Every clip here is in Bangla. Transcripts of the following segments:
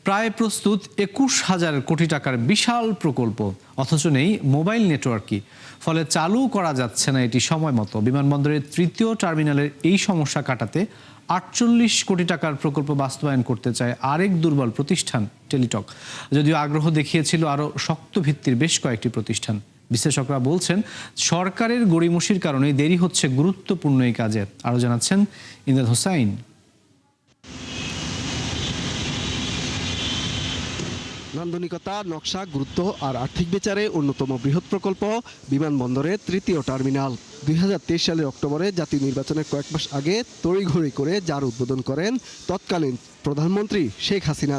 প্রায় প্রস্তুত ২১,০০০ কোটি টাকার বিশাল প্রকল্প, অথচ নেই মোবাইল নেটওয়ার্কই। ফলে চালু করা যাচ্ছে না এটি সময় মতো। বিমানবন্দরের তৃতীয় টার্মিনালের এই সমস্যা কাটাতে ৪৮ কোটি টাকার প্রকল্প বাস্তবায়ন করতে চায় আরেক দুর্বল প্রতিষ্ঠান টেলিটক। যদিও আগ্রহ দেখিয়েছিল আরও শক্ত ভিত্তির বেশ কয়েকটি প্রতিষ্ঠান। বিশ্লেষকরা বলছেন, সরকারের গড়িমসির কারণে দেরি হচ্ছে গুরুত্বপূর্ণ এই কাজে। আরও জানাচ্ছেন ইমদাদ হোসাইন। নান্দনিকতা, নকশা, গুরুত্ব আর আর্থিক বিচারে অন্যতম বৃহৎ প্রকল্প বিমানবন্দরের তৃতীয় টার্মিনাল। ২০২৩ সালের অক্টোবরে জাতীয় নির্বাচনের কয়েক মাস আগে তড়িঘড়ি করে যার উদ্বোধন করেন তৎকালীন প্রধানমন্ত্রী শেখ হাসিনা।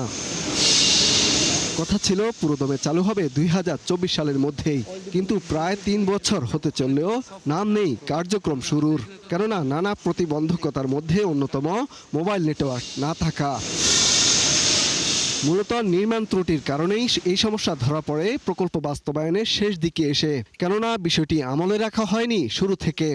কথা ছিল পুরোদমে চালু হবে ২০২৪ সালের মধ্যেই, কিন্তু প্রায় ৩ বছর হতে চললেও নাম নেই কার্যক্রম শুরুর। কেননা নানা প্রতিবন্ধকতার মধ্যে অন্যতম মোবাইল নেটওয়ার্ক না থাকা। মূলত নির্মাণ ত্রুটির কারণেই এই সমস্যা ধরা পড়ে প্রকল্প বাস্তবায়নের শেষ দিকে এসে। কেননা বিষয়টি আমলে রাখা হয়নি শুরু থেকে।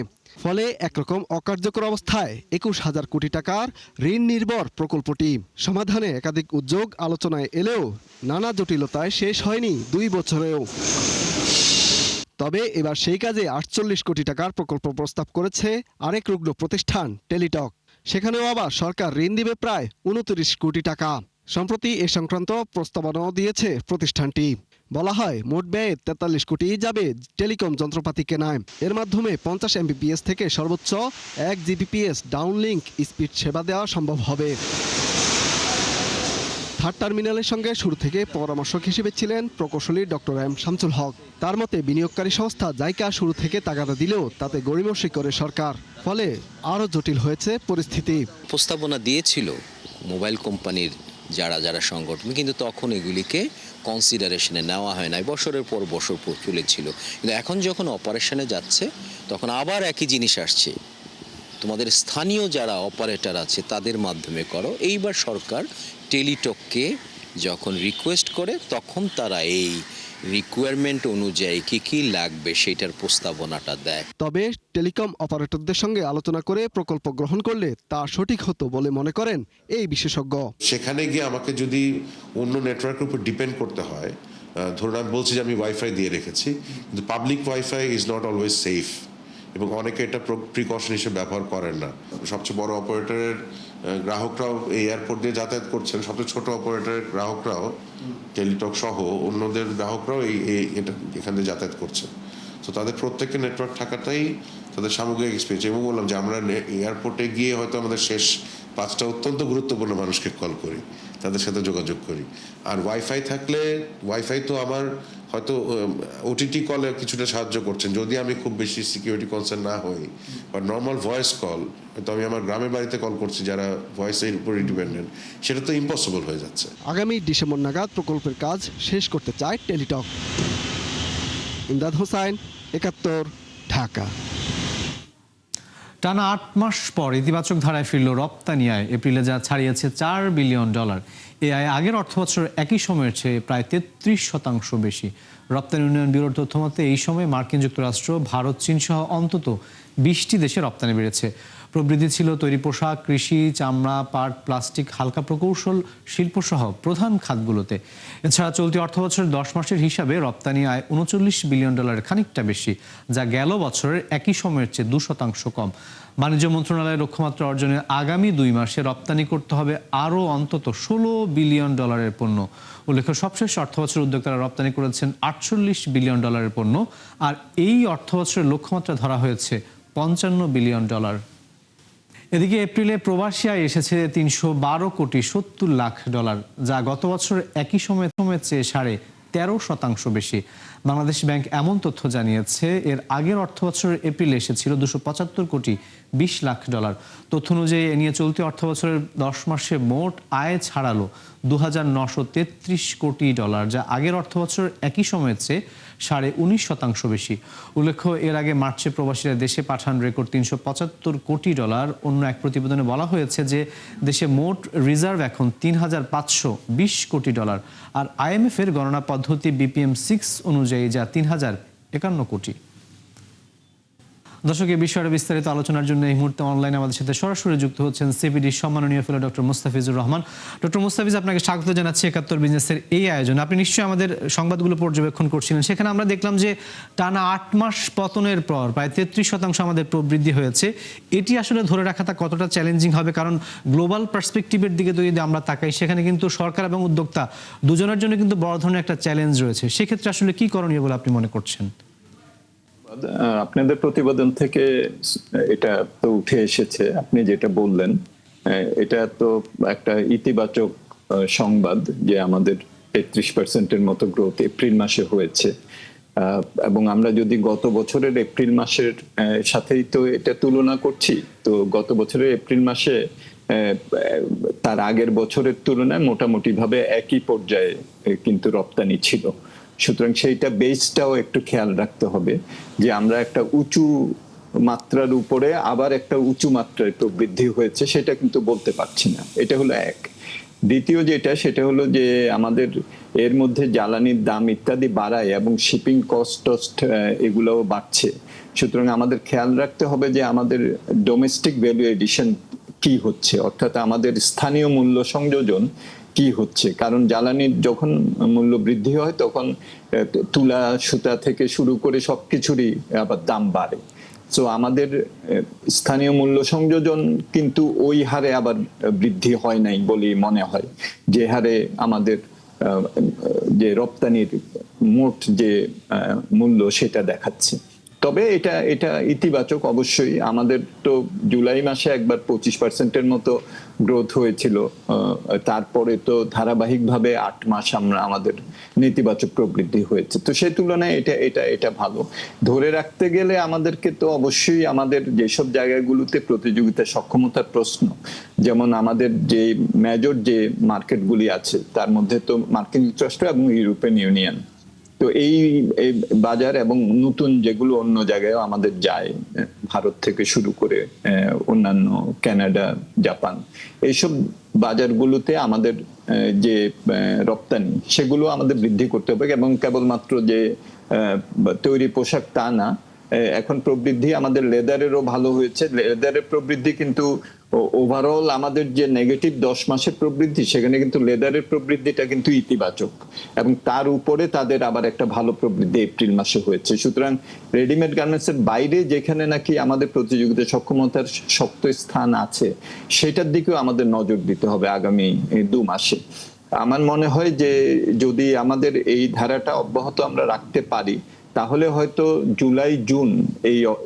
ফলে একরকম অকার্যকর অবস্থায় ২১,০০০ কোটি টাকার ঋণ নির্ভর প্রকল্পটি। সমাধানে একাধিক উদ্যোগ আলোচনায় এলেও নানা জটিলতায় শেষ হয়নি ২ বছরেও। তবে এবার সেই কাজে ৪৮ কোটি টাকার প্রকল্প প্রস্তাব করেছে আরেক রুগ্ন প্রতিষ্ঠান টেলিটক। সেখানেও আবার সরকার ঋণ দিবে প্রায় ২৯ কোটি টাকা। সম্প্রতি এ সংক্রান্ত প্রস্তাবনাও দিয়েছে প্রতিষ্ঠানটি। বলা হয়, মোট ব্যয়ে ৪৩ কোটি যাবে টেলিকম যন্ত্রপাতি কেনায়। এর মাধ্যমে ৫০ Mbps থেকে সর্বোচ্চ ১ Gbps ডাউনলিংক স্পিড সেবা দেওয়া সম্ভব হবে। থার্ড টার্মিনালের সঙ্গে শুরু থেকে পরামর্শক হিসেবে ছিলেন প্রকৌশলী ডক্টর এম শামসুল হক। তার মতে, বিনিয়োগকারী সংস্থা জাইকা শুরু থেকে তাগাদা দিলেও তাতে গড়িমসি করে সরকার। ফলে আরও জটিল হয়েছে পরিস্থিতি। প্রস্তাবনা দিয়েছিল মোবাইল কোম্পানির যারা সংগঠন, কিন্তু তখন এগুলিকে কনসিডারেশনে নেওয়া হয় নাই। বছরের পর বছর চলেছিল। কিন্তু এখন যখন অপারেশনে যাচ্ছে, তখন আবার একই জিনিস আসছে, তোমাদের স্থানীয় যারা অপারেটর আছে তাদের মাধ্যমে করো। এইবার সরকার টেলিটককে যখন রিকোয়েস্ট করে, তখন তারা এই রিকোয়ারমেন্ট অনুযায়ী কি লাগবে সেটার প্রস্তাবনাটা দেয়। তবে টেলিকম অপারেটরদের সঙ্গে আলোচনা করে প্রকল্প গ্রহণ করলে তা সঠিক হতো বলে মনে করেন এই বিশেষজ্ঞ। সেখানে গিয়ে আমাকে যদি অন্য নেটওয়ার্কের উপর ডিপেন্ড করতে হয়, ধরুন আমি বলছি যে আমি ওয়াইফাই দিয়ে রেখেছি, কিন্তু public wifi is not always safe, এবং অনেকে এটা প্রিকশন হিসেবে ব্যবহার করেন না। সবচেয়ে বড় অপারেটরের গ্রাহকরাও এই এয়ারপোর্ট দিয়ে যাতায়াত করছেন, সবচেয়ে ছোট অপারেটরের গ্রাহকরাও, টেলিটক সহ অন্যদের গ্রাহকরাও এটা এখান দিয়ে যাতায়াত করছেন। তো তাদের প্রত্যেকের নেটওয়ার্ক থাকাটাই তাদের সামগ্রিক এক্সপিরিয়েন্স। এবং বললাম যে আমরা এয়ারপোর্টে গিয়ে হয়তো আমাদের শেষ ৫টা অত্যন্ত গুরুত্বপূর্ণ মানুষকে কল করি, তাদের সাথে যোগাযোগ করি। আর ওয়াইফাই থাকলে, ওয়াইফাই তো আমার হয়তো ওটিটি কলে কিছুটা সাহায্য করছেন, যদি আমি খুব বেশি সিকিউরিটি কনসার্ন না হই। বা নর্মাল ভয়েস কল, হয়তো আমি আমার গ্রামের বাড়িতে কল করছি যারা ভয়েসের উপরে ডিপেন্ডেন্ট, সেটা তো ইম্পসিবল হয়ে যাচ্ছে। আগামী ডিসেম্বর নাগাদ প্রকল্পের কাজ শেষ করতে চায় টেলিটক। ইমদাদ হোসাইন, ৭১, ঢাকা। টানা ৮ মাস পর ইতিবাচক ধারায় ফিরল রপ্তানি আয়। এপ্রিলে যা ছাড়িয়েছে $৪ বিলিয়ন। এই আয় আগের অর্থবছর একই সময়ের চেয়ে প্রায় ৩৩% বেশি। রপ্তানি উন্নয়ন ব্যুরোর তথ্যমতে এই সময় মার্কিন যুক্তরাষ্ট্র, ভারত, চীন সহ অন্তত ২০টি দেশে রপ্তানি বেড়েছে। প্রবৃদ্ধি ছিল তৈরি পোশাক, কৃষি, চামড়া, পাট, প্লাস্টিক, হালকা প্রকৌশল শিল্প সহ প্রধান খাতগুলোতে। এছাড়া চলতি অর্থবছরের ১০ মাসের হিসাবে রপ্তানি আয় $৩৯ বিলিয়ন, খানিকটা বেশি, যা গেল বছরের একই সময়ের চেয়ে ২% কম। বাণিজ্য মন্ত্রণালয়ের লক্ষ্যমাত্রা অর্জনে আগামী ২ মাসে রপ্তানি করতে হবে আরও অন্তত $১৬ বিলিয়ন পণ্য। উল্লেখ্য, সবশেষ অর্থবছর উদ্যোক্তারা রপ্তানি করেছেন $৪৮ বিলিয়ন পণ্য, আর এই অর্থবছরের লক্ষ্যমাত্রা ধরা হয়েছে $৫৫ বিলিয়ন। এদিকে এপ্রিলে প্রবাসী আয় এসেছে $৩১২ কোটি ৭০ লাখ, যা গত বছর একই সময়ের চেয়ে 13.5% বেশি। বাংলাদেশ ব্যাংক এমন তথ্য জানিয়েছে, এর আগের অর্থবছরের এপ্রিলে এসেছিল $২৭৫ কোটি ২০ লাখ। তথ্য অনুযায়ী এ নিয়ে চলতি অর্থবছরের 10 মাসে মোট আয় ছাড়ালো $২,৯৩৩ কোটি, যা আগের অর্থবছরের একই সময়ের চেয়ে 19.5% বেশি। উল্লেখ্য, এর আগে মার্চে প্রবাসীরা দেশে পাঠান রেকর্ড $৩৭৫ কোটি। অন্য এক প্রতিবেদনে বলা হয়েছে যে দেশে মোট রিজার্ভ এখন $৩,৫২০ কোটি, আর IMF এর গণনা পদ্ধতি BPM-6 অনুযায়ী যা $৩,০৫১ কোটি। দর্শক, এই বিষয়ে বিস্তারিত আলোচনার জন্য এই মুহূর্তে অনলাইনে আমাদের সাথে সরাসরি যুক্ত হচ্ছেন সিপিডি সম্মাননীয় fellow doctor Mustafizur Rahman. Doctor Mustafiz, আপনাকে স্বাগত জানাচ্ছি ৭১ বিজনেসের এই আয়োজন। আপনি নিশ্চয়ই আমাদের সংবাদগুলো পর্যবেক্ষণ করছিলেন, সেখানে আমরা দেখলাম যে টানা ৮ মাস পতনের পর প্রায় ৩৩% আমাদের প্রবৃদ্ধি হয়েছে। এটি আসলে ধরে রাখাটা কতটা চ্যালেঞ্জিং হবে, কারণ গ্লোবাল পার্সপেক্টিভের দিকে যদি আমরা তাকাই, সেখানে কিন্তু সরকার এবং উদ্যোক্তা দুজনের জন্য কিন্তু বড় ধরনের একটা চ্যালেঞ্জ রয়েছে। সেক্ষেত্রে আসলে কি করণীয় বলে আপনি মনে করছেন? আপনাদের প্রতিবেদন থেকে এটা তো উঠে এসেছে, আপনি যেটা বললেন এটা তো একটা ইতিবাচক সংবাদ যে আমাদের ৩৩%-এর মতো গ্রোথ এপ্রিল মাসে হয়েছে। এবং আমরা যদি গত বছরের এপ্রিল মাসের সাথেই তো এটা তুলনা করছি, তো গত বছরের এপ্রিল মাসে তার আগের বছরের তুলনায় মোটামুটি ভাবে একই পর্যায়ে কিন্তু রপ্তানি ছিল। সুতরাং সেইটা বেসটাও একটু খেয়াল রাখতে হবে যে আমরা একটা উঁচু মাত্রার উপরে আবার একটা উঁচু মাত্রায় প্রবৃদ্ধি হয়েছে, সেটা কিন্তু বলতে পারছি না। এটা হলো এক। দ্বিতীয় যেটা, সেটা হলো যে আমাদের এর মধ্যে জ্বালানির দাম ইত্যাদি বাড়ায় এবং শিপিং কস্ট এগুলোও বাড়ছে। সুতরাং আমাদের খেয়াল রাখতে হবে যে আমাদের ডোমেস্টিক ভ্যালু এডিশন কি হচ্ছে, অর্থাৎ আমাদের স্থানীয় মূল্য সংযোজন কি হচ্ছে। কারণ জ্বালানির যখন মূল্য বৃদ্ধি হয় তখন তুলা সুতা থেকে শুরু করে সবকিছুরই আবার দাম বাড়ে। সো আমাদের স্থানীয় মূল্য সংযোজন কিন্তু ওই হারে আবার বৃদ্ধি হয় নাই বলে মনে হয়, যে হারে আমাদের যে রপ্তানির মোট যে মূল্য সেটা দেখাচ্ছে। তবে এটা ইতিবাচক অবশ্যই। আমাদের তো জুলাই মাসে একবার 25%-এর মতো গ্রোথ হয়েছিল, তারপরে তো ধারাবাহিকভাবে 8 মাস আমাদের নেতিবাচক প্রবৃদ্ধি হয়েছে। তো সেই তুলনায় এটা ভালো। ধরে রাখতে গেলে আমাদেরকে তো অবশ্যই আমাদের যেসব জায়গাগুলোতে প্রতিযোগিতা সক্ষমতার প্রশ্ন, যেমন আমাদের যে মেজর যে মার্কেটগুলি আছে তার মধ্যে তো মার্কিন যুক্তরাষ্ট্র এবং ইউরোপিয়ান ইউনিয়ন, তো এই বাজার এবং নতুন যেগুলো অন্য জায়গায় আমাদের যায়, ভারত থেকে শুরু করে অন্যান্য কানাডা, জাপান, এইসব বাজারগুলোতে আমাদের যে রপ্তানি সেগুলো আমাদের বৃদ্ধি করতে হবে। এবং কেবলমাত্র যে তৈরি পোশাক তা না, এখন প্রবৃদ্ধি আমাদের লেদারেরও ভালো হয়েছে। লেদারের প্রবৃদ্ধি কিন্তু ওভারঅল আমাদের যে নেগেটিভ 10 মাসের প্রবৃদ্ধি, সেখানে কিন্তু লেদারের প্রবৃদ্ধিটা কিন্তু ইতিবাচক, এবং তার উপরে তাদের আবার একটা ভালো প্রবৃদ্ধি এপ্রিল মাসে হয়েছে। সুতরাং রেডিমেড গার্মেন্টস এর বাইরে যেখানে নাকি আমাদের প্রতিযোগিতা সক্ষমতার শক্ত স্থান আছে, সেটার দিকেও আমাদের নজর দিতে হবে আগামী 2 মাসে। আমার মনে হয় যে যদি আমাদের এই ধারাটা অব্যাহত আমরা রাখতে পারি, তাহলে হয়তো জুলাই জুন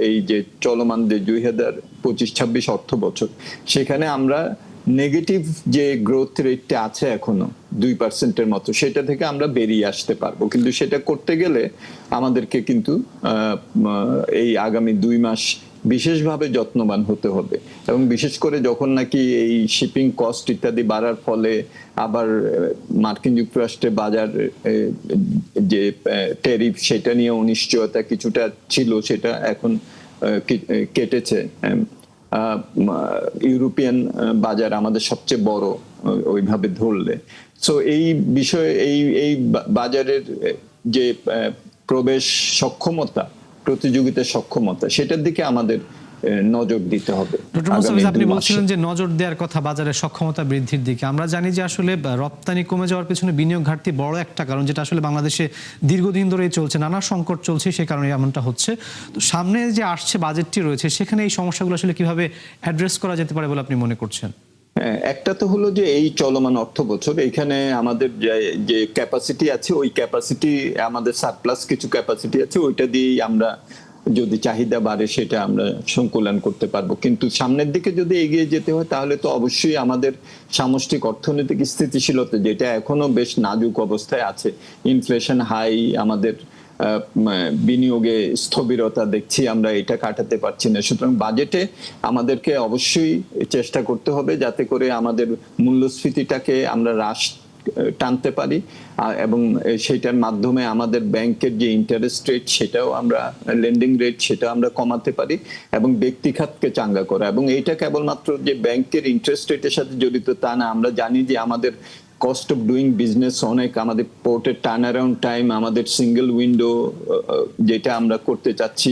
এই যে চলমান যে 2025-26 অর্থ বছর, সেখানে আমরা নেগেটিভ যে গ্রোথ রেটটা আছে এখনো 2%-এর মতো, সেটা থেকে আমরা বেরিয়ে আসতে পারবো। কিন্তু সেটা করতে গেলে আমাদেরকে কিন্তু এই আগামী 2 মাস বিশেষভাবে যত্নবান হতে হবে। এবং বিশেষ করে যখন নাকি এই শিপিং কস্ট ইত্যাদি বাড়ার ফলে আবার মার্কিন যুক্তরাষ্ট্রে বাজার যে ট্যারিফ, সেটা নিয়ে অনিশ্চয়তা কিছুটা ছিল, সেটা এখন কেটেছে। ইউরোপিয়ান বাজার আমাদের সবচেয়ে বড় ওইভাবে ধরলে। সো এই বিষয়ে এই বাজারের যে প্রবেশ সক্ষমতা, প্রতিযোগিতার সক্ষমতা, সেটার দিকে আমাদের নজর দিতে হবে। ডক্টর মুস্তাফিজ, আপনি বলছিলেন যে নজর দেওয়ার কথা বাজারের সক্ষমতা বৃদ্ধির দিকে। আমরা জানি যে আসলে রপ্তানি কমে যাওয়ার পেছনে বিনিয়োগ ঘাটতি বড় একটা কারণ, যেটা আসলে বাংলাদেশে দীর্ঘদিন ধরেই চলছে, নানা সংকট চলছে, সেই কারণে এমনটা হচ্ছে। তো সামনে যে আসছে বাজেটটি রয়েছে, সেখানে এই সমস্যাগুলো আসলে কিভাবে অ্যাড্রেস করা যেতে পারে বলে আপনি মনে করছেন? একটা তো হলো যে এই চলমান অর্থ বছর এখানে আমাদের যে ক্যাপাসিটি আছে, ওই ক্যাপাসিটি আমাদের সারপ্লাস কিছু ক্যাপাসিটি আছে, ওইটা দিয়েই আমরা যদি চাহিদা বাড়ে সেটা আমরা সংকুলন করতে পারবো। কিন্তু সামনের দিকে যদি এগিয়ে যেতে হয়, তাহলে তো অবশ্যই আমাদের সামষ্টিক অর্থনৈতিক স্থিতিশীলতা, যেটা এখনো বেশ নাজুক অবস্থায় আছে, ইনফ্লেশন হাই, আমাদের বিনিয়োগে স্থবিরতা দেখছি আমরা, এটা কাটাতে পারছি না। সুতরাং বাজেটে আমাদেরকে অবশ্যই চেষ্টা করতে হবে যাতে করে আমাদের মূল্যস্ফীতিটাকে আমরা হ্রাস টানতে পারি, এবং সেটার মাধ্যমে আমাদের ব্যাংকের যে ইন্টারেস্ট রেট, সেটাও আমরা লেন্ডিং রেট, সেটা আমরা কমাতে পারি, এবং ব্যক্তি খাতকে চাঙ্গা করা। এবং এইটা কেবলমাত্র যে ব্যাংকের ইন্টারেস্ট রেটের সাথে জড়িত তা না, আমরা জানি যে আমাদের কস্ট অফ ডুইং বিজনেস অনেক, আমাদের পোর্টের টার্ন অ্যারাউন্ড টাইম, আমাদের সিঙ্গেল উইন্ডো যেটা আমরা করতে চাচ্ছি,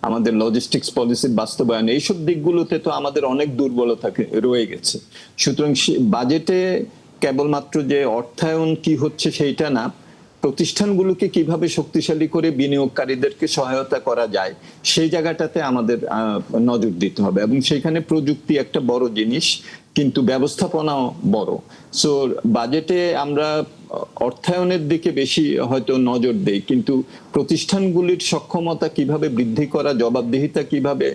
আমাদের লজিস্টিক্স পলিসির বাস্তবায়ন, এইসব দিকগুলোতে তো আমাদের অনেক দুর্বলতা রয়ে গেছে। সুতরাং বাজেটে কেবলমাত্র যে অর্থায়ন কি হচ্ছে সেইটা না, প্রতিষ্ঠানগুলোকে কিভাবে শক্তিশালী করে বিনিয়োগকারীদেরকে সহায়তা করা যায় সেই জায়গাটাতে আমাদের নজর দিতে হবে, এবং সেইখানে প্রযুক্তি একটা বড় জিনিস, কিন্তু ব্যবস্থাপনাও বড়। সো বাজেটে আমরা অর্থায়নের দিকে বেশি হয়তো নজর দেই, কিন্তু প্রতিষ্ঠানগুলির সক্ষমতা কিভাবে বৃদ্ধি করা, জবাবদিহিতা কিভাবে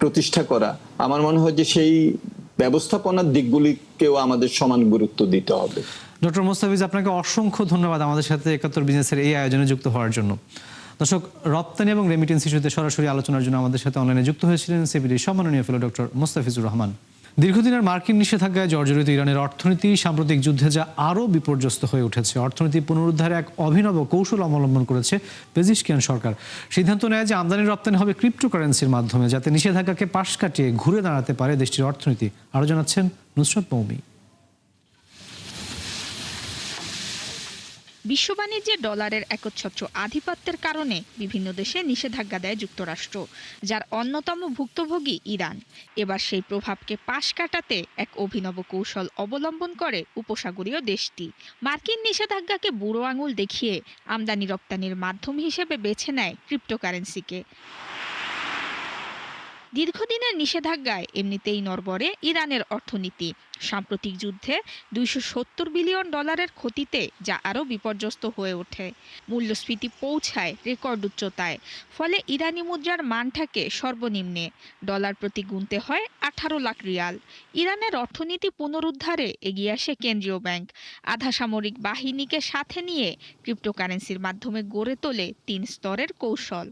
প্রতিষ্ঠা করা, আমার মনে হয় যে সেই ব্যবস্থাপনার দিকগুলিকেও আমাদের সমান গুরুত্ব দিতে হবে। ডক্টর মোস্তাফিজ, আপনাকে অসংখ্য ধন্যবাদ আমাদের সাথে ৭১ বিজনেসের এই আয়োজনে যুক্ত হওয়ার জন্য। দর্শক, রপ্তানি এবং রেমিটেন্স ইস্যুতে সরাসরি আলোচনার জন্য আমাদের সাথে অনলাইনে যুক্ত হয়েছিলেন সিপিডির সম্মাননীয় ফেলো ডক্টর মোস্তাফিজুর রহমান। দীর্ঘদিনের মার্কিন নিষেধাজ্ঞায় জর্জরিত ইরানের অর্থনীতি সাম্প্রতিক যুদ্ধে যা আরও বিপর্যস্ত হয়ে উঠেছে। অর্থনীতি পুনরুদ্ধারে এক অভিনব কৌশল অবলম্বন করেছে পেজিশকিয়ান সরকার। সিদ্ধান্ত নেয় যে আমদানি রপ্তানি হবে ক্রিপ্টোকারেন্সির মাধ্যমে, যাতে নিষেধাজ্ঞাকে পাশ কাটিয়ে ঘুরে দাঁড়াতে পারে দেশটির অর্থনীতি। আরও জানাচ্ছেন নুসরাত মৌমি। বিশ্ব বাণিজ্যে ডলারের একচ্ছত্র আধিপত্যের কারণে বিভিন্ন দেশে নিষেধাজ্ঞা দেয় যুক্তরাষ্ট্র, যার অন্যতম ভুক্তভোগী ইরান। এবার সেই প্রভাবকে পাশ কাটাতে এক অভিনব কৌশল অবলম্বন করে উপসাগরীয় দেশটি। মার্কিন নিষেধাজ্ঞাকে বুড়ো আঙুল দেখিয়ে আমদানি রপ্তানির মাধ্যম হিসেবে বেছে নেয় ক্রিপ্টোকারেন্সিকে। দীর্ঘদিনের নিষেধাজ্ঞায় এমনিতেই নড়বড়ে ইরানের অর্থনীতি। সাম্প্রতিক যুদ্ধে $270 বিলিয়ন ক্ষতিতে যা আরও বিপর্যস্ত হয়ে ওঠে। মূল্যস্ফীতি পৌঁছায় রেকর্ড উচ্চতায়, ফলে ইরানি মুদ্রার মান থাকে সর্বনিম্নে। ডলার প্রতি গুনতে হয় 18 লাখ রিয়াল। ইরানের অর্থনীতি পুনরুদ্ধারে এগিয়ে আসে কেন্দ্রীয় ব্যাংক। আধা সামরিক বাহিনীকে সাথে নিয়ে ক্রিপ্টোকারেন্সির মাধ্যমে গড়ে তোলে 3 স্তরের কৌশল।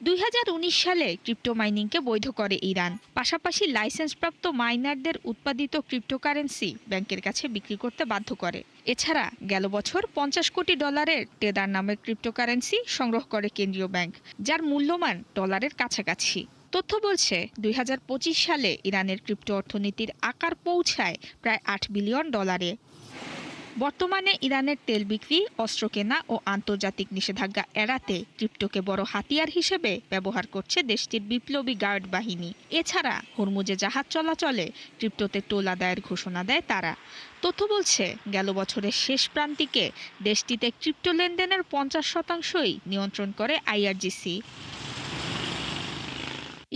2019 সালে ক্রিপ্টো মাইনিংকে বৈধ করে ইরান। পাশাপাশি লাইসেন্সপ্রাপ্ত মাইনারদের উৎপাদিত ক্রিপ্টোকারেন্সি ব্যাংকের কাছে বিক্রি করতে বাধ্য করে। এছাড়া গেল বছর $50 কোটি টেদার নামের ক্রিপ্টোকারেন্সি সংগ্রহ করে কেন্দ্রীয় ব্যাংক, যার মূল্যমান ডলারের কাছাকাছি। তথ্য বলছে 2025 সালে ইরানের ক্রিপ্টো অর্থনীতির আকার পৌঁছায় প্রায় $8 বিলিয়ন। বর্তমানে ইরানের তেল বিক্রি, অস্ত্র কেনা ও আন্তর্জাতিক নিষেধাজ্ঞা এড়াতে ক্রিপ্টোকে বড় হাতিয়ার হিসেবে ব্যবহার করছে দেশটির বিপ্লবী গার্ড বাহিনী। এছাড়া হরমুজে জাহাজ চলাচলে ক্রিপ্টোতে টোল আদায়ের ঘোষণা দেয় তারা। তথ্য বলছে গেল বছরের শেষ প্রান্তিকে দেশটিতে ক্রিপ্টো লেনদেনের 50%ই নিয়ন্ত্রণ করে আইআরজিসি।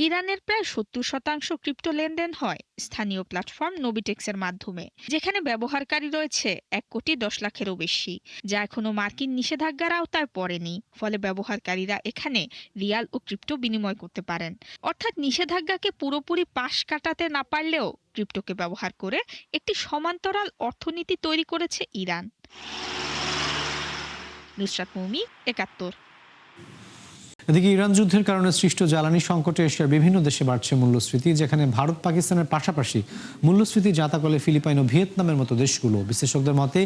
ইরানের প্রায় 70% ক্রিপ্টো লেনদেন হয় স্থানীয় প্ল্যাটফর্ম নোবিটেক্সের মাধ্যমে, যেখানে ব্যবহারকারী রয়েছে 1 কোটি 10 লাখেরও বেশি, যা এখনো মার্কিন নিষেধাজ্ঞার আওতায় পড়েনি। ফলে ব্যবহারকারীরা এখানে রিয়াল ও ক্রিপ্টো বিনিময় করতে পারেন। অর্থাৎ নিষেধাজ্ঞাকে পুরোপুরি পাশ কাটাতে না পারলেও ক্রিপ্টোকে ব্যবহার করে একটি সমান্তরাল অর্থনীতি তৈরি করেছে ইরান। নুসরাত মৌমি, ৭১। এদিকে ইরান যুদ্ধের কারণে সৃষ্ট জ্বালানি সংকটে এশিয়ার বিভিন্ন দেশে বাড়ছে মূল্যস্ফীতি, যেখানে ভারত পাকিস্তানের পাশাপাশি মূল্যস্ফীতি জাতা ফিলিপাইন ও ভিয়েতনামের মতো দেশগুলো। বিশেষজ্ঞদের মতে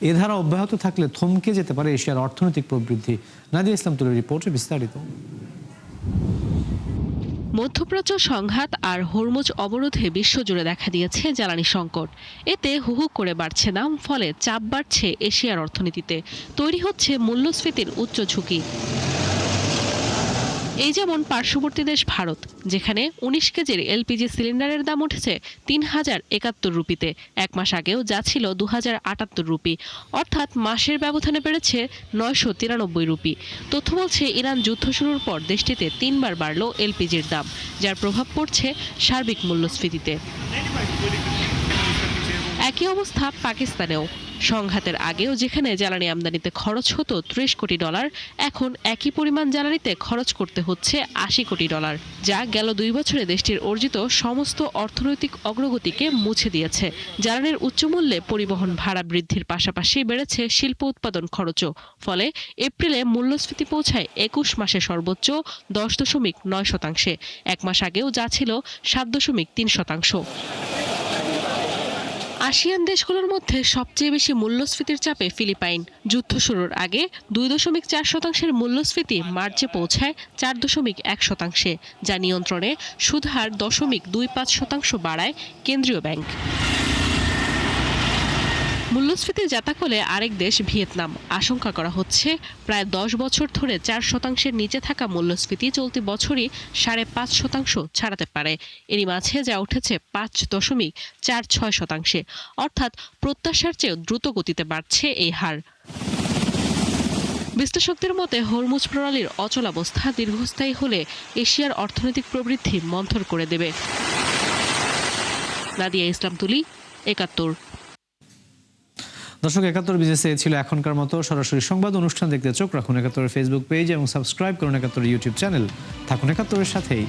এ ধারা অব্যাহত থাকলে থমকে যেতে পারে এশিয়ার অর্থনৈতিক প্রবৃদ্ধি। নাদিয়া ইসলাম তুলের রিপোর্টে বিস্তারিত। মধ্যপ্রাচ্য সংঘাত আর হরমুজ অবরোধে বিশ্বজুড়ে দেখা দিয়েছে জ্বালানি সংকট। এতে হুহু করে বাড়ছে দাম, ফলে চাপ বাড়ছে এশিয়ার অর্থনীতিতে। তৈরি হচ্ছে মূল্যস্ফীতির উচ্চ ঝুঁকি। এই যেমন পার্শ্ববর্তী দেশ ভারত, যেখানে 19 কেজির এলপিজি সিলিন্ডারের দাম উঠেছে 3071 রুপিতে। 1 মাস আগেও যা ছিল 2078 রুপি, অর্থাৎ মাসের ব্যবধানে বেড়েছে 993 রুপি। তথ্য বলছে ইরান যুদ্ধ শুরুর পর দেশটিতে 3 বার বাড়ল এলপিজির দাম, যার প্রভাব পড়ছে সার্বিক মূল্যস্ফীতিতে। একই অবস্থা পাকিস্তানেও। সংঘাতের আগেও যেখানে জ্বালানি আমদানিতে খরচ হতো $30 কোটি, এখন একই পরিমাণ জ্বালানিতে খরচ করতে হচ্ছে $80 কোটি, যা গেল 2 বছরে দেশটির অর্জিত সমস্ত অর্থনৈতিক অগ্রগতিকে মুছে দিয়েছে। জ্বালানির উচ্চমূল্যে পরিবহন ভাড়া বৃদ্ধির পাশাপাশি বেড়েছে শিল্প উৎপাদন খরচও। ফলে এপ্রিলে মূল্যস্ফীতি পৌঁছায় 21 মাসে সর্বোচ্চ 10.9%। 1 মাস আগেও যা ছিল 7.3%। আসিয়ান দেশগুলোর মধ্যে সবচেয়ে বেশি মূল্যস্ফীতির চাপে ফিলিপাইন। যুদ্ধ শুরুর আগে 2.4% মূল্যস্ফীতি মার্চে পৌঁছায় 4.1%, যা নিয়ন্ত্রণে সুদহার 0.25% বাড়ায় কেন্দ্রীয় ব্যাংক। মূল্যস্ফীতির জাতাকলে আরেক দেশ ভিয়েতনাম। আশঙ্কা করা হচ্ছে প্রায় 10 বছর ধরে 4% নিচে থাকা মূল্যস্ফীতি চলতি বছরই 5.5% ছাড়াতে পারে। এরই মাঝে যা উঠেছে 5.46%, অর্থাৎ প্রত্যাশার চেয়ে দ্রুত গতিতে বাড়ছে এই হার। বিশ্লেষকদের মতে হরমুজ প্রণালীর অচলাবস্থা দীর্ঘস্থায়ী হলে এশিয়ার অর্থনৈতিক প্রবৃদ্ধি মন্থর করে দেবে। নাদিয়া ইসলাম তুলি, ৭১। দর্শক, ৭১ বিজেসি ছিল এখনকার মতো। সরাসরি সংবাদ অনুষ্ঠান দেখতে চোখ রাখুন ৭১-এর ফেসবুক পেজ এবং সাবস্ক্রাইব করুন ৭১ ইউটিউব চ্যানেল। থাকুন ৭১-এর সাথেই।